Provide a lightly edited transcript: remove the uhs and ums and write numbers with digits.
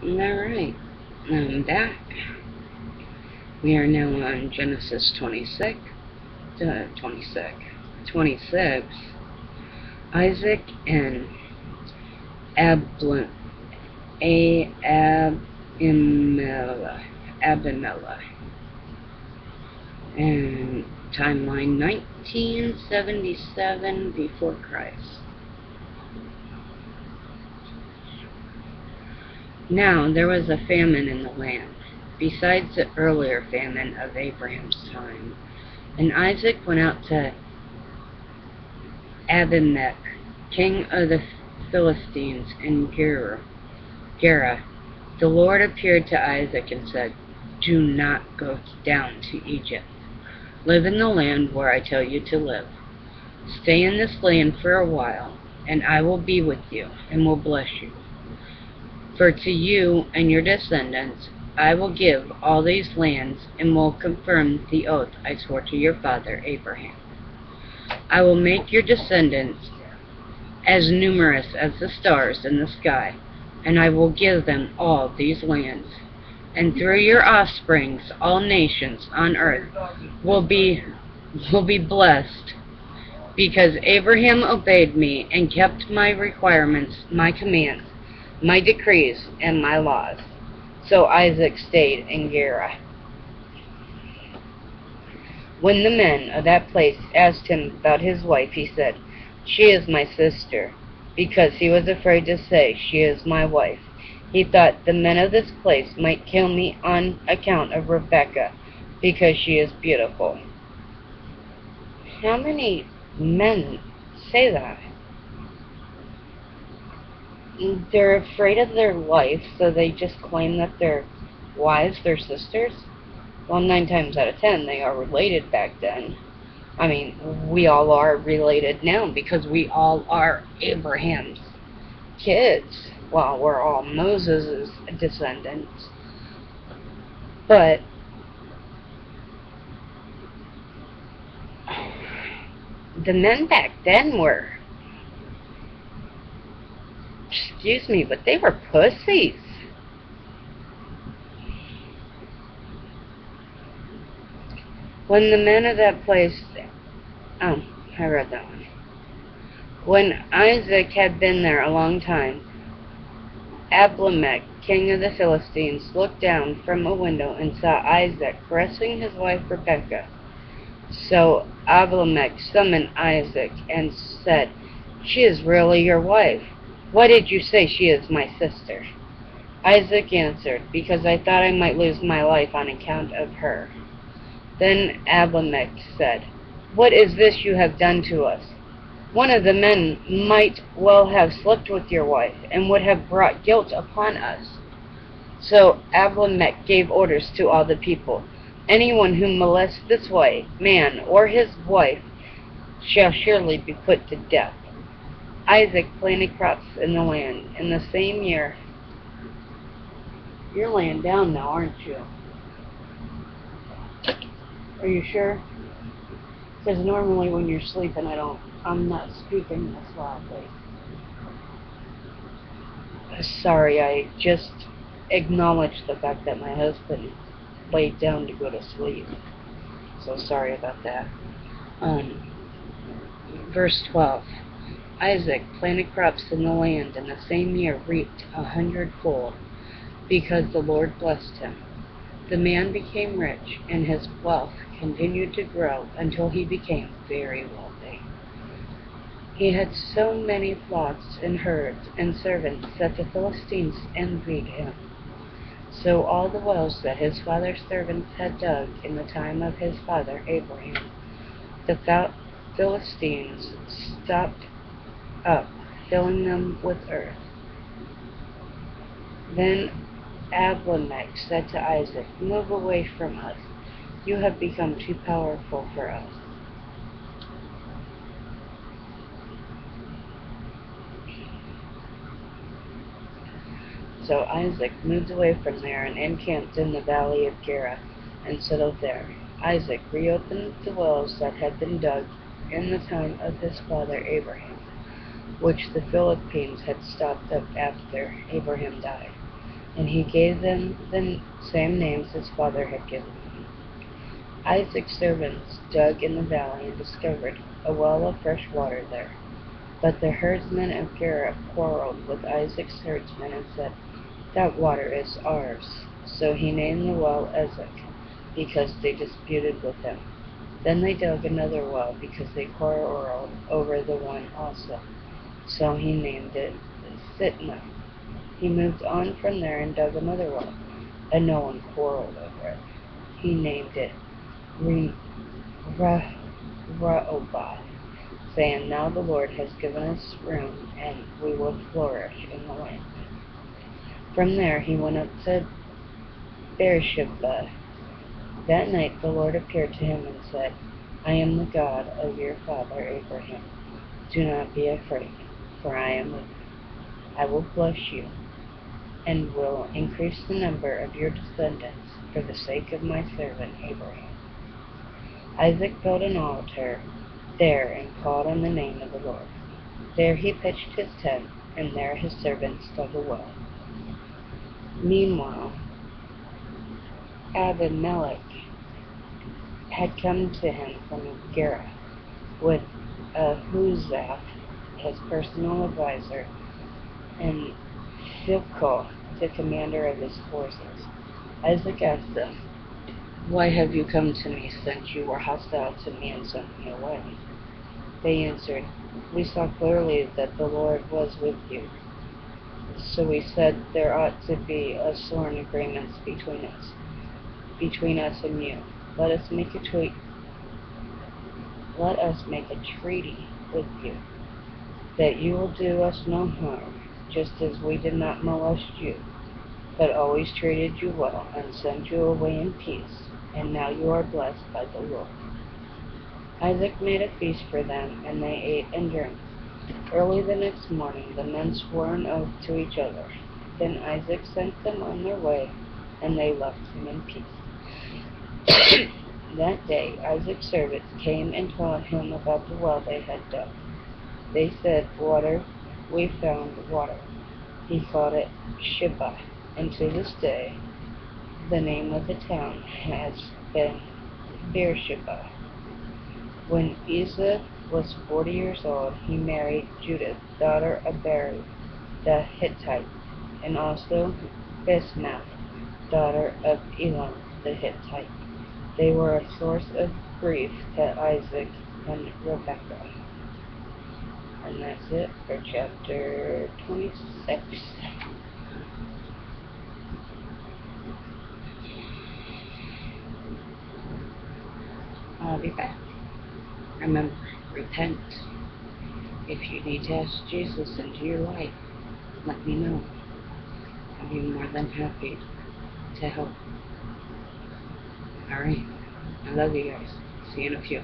Alright, I'm back. We are now on Genesis 26. 26. Isaac and Abimelech. Abimelech. And timeline 1977 before Christ. Now there was a famine in the land, besides the earlier famine of Abraham's time. And Isaac went out to Abimelech, king of the Philistines, in Gerar. The Lord appeared to Isaac and said, "Do not go down to Egypt. Live in the land where I tell you to live. Stay in this land for a while, and I will be with you and will bless you. For to you and your descendants I will give all these lands and will confirm the oath I swore to your father Abraham. I will make your descendants as numerous as the stars in the sky, and I will give them all these lands. And through your offsprings all nations on earth will be blessed, because Abraham obeyed me and kept my requirements, my commands, my decrees, and my laws." So Isaac stayed in Gerar. When the men of that place asked him about his wife, he said, "She is my sister," because he was afraid to say, "She is my wife." He thought, "The men of this place might kill me on account of Rebekah, because she is beautiful." How many men say that? They're afraid of their life, so they just claim that their wives, their sisters. Well, 9 times out of 10, they are related back then. I mean, we all are related now because we all are Abraham's kids. Well, we're all Moses' descendants. But the men back then were, excuse me, but they were pussies. When the men of that place, I read that one. When Isaac had been there a long time, Abimelech, king of the Philistines, looked down from a window and saw Isaac caressing his wife Rebekah. So Abimelech summoned Isaac and said, "She is really your wife. Why did you say she is my sister?" Isaac answered, "Because I thought I might lose my life on account of her." Then Abimelech said, "What is this you have done to us? One of the men might well have slept with your wife and would have brought guilt upon us." So Abimelech gave orders to all the people, "Anyone who molests this man or his wife shall surely be put to death." Isaac planted crops in the land in the same year. You're laying down now, aren't you? Are you sure? Because normally when you're sleeping, I'm not speaking this loudly. Sorry, I just acknowledged the fact that my husband laid down to go to sleep. So sorry about that. Verse 12. Isaac planted crops in the land, and the same year reaped 100-fold, because the Lord blessed him. The man became rich, and his wealth continued to grow until he became very wealthy. He had so many flocks and herds and servants that the Philistines envied him. So all the wells that his father's servants had dug in the time of his father Abraham, the Philistines stopped up, filling them with earth. Then Abimelech said to Isaac, "Move away from us. You have become too powerful for us." So Isaac moved away from there and encamped in the valley of Gerar and settled there. Isaac reopened the wells that had been dug in the time of his father Abraham, which the Philistines had stopped up after Abraham died. and he gave them the same names his father had given them. Isaac's servants dug in the valley and discovered a well of fresh water there. But the herdsmen of Gerar quarreled with Isaac's herdsmen and said, "That water is ours." So he named the well Ezek, because they disputed with him. Then they dug another well, because they quarreled over the one also. So he named it Sitnah. He moved on from there and dug another well, and no one quarreled over it. He named it Rehoboth, saying, "Now the Lord has given us room, and we will flourish in the land." From there he went up to Beersheba. That night the Lord appeared to him and said, "I am the God of your father Abraham. Do not be afraid, for I am with you. I will bless you, and will increase the number of your descendants for the sake of my servant Abraham." Isaac built an altar there and called on the name of the Lord. There he pitched his tent, and there his servants dug a well. Meanwhile, Abimelech had come to him from Gerar with Ahuzath, his personal advisor, and Phicol, the commander of his forces. Isaac asked them, "Why have you come to me, since you were hostile to me and sent me away?" They answered, "We saw clearly that the Lord was with you. So we said there ought to be a sworn agreement between us and you. Let us make a treaty with you, that you will do us no harm, just as we did not molest you, but always treated you well, and sent you away in peace. And now you are blessed by the Lord." Isaac made a feast for them, and they ate and drank. Early the next morning the men swore an oath to each other. Then Isaac sent them on their way, and they left him in peace. That day Isaac's servants came and told him about the well they had dug. They said, "We found water." He called it Sheba, and to this day the name of the town has been Beersheba. When Esau was 40 years old, he married Judith, daughter of Beri the Hittite, and also Basemath, daughter of Elon the Hittite. They were a source of grief to Isaac and Rebekah. And that's it for chapter 26. I'll be back. Remember, repent. If you need to ask Jesus into your life, let me know. I'll be more than happy to help. Alright. I love you guys. See you in a few.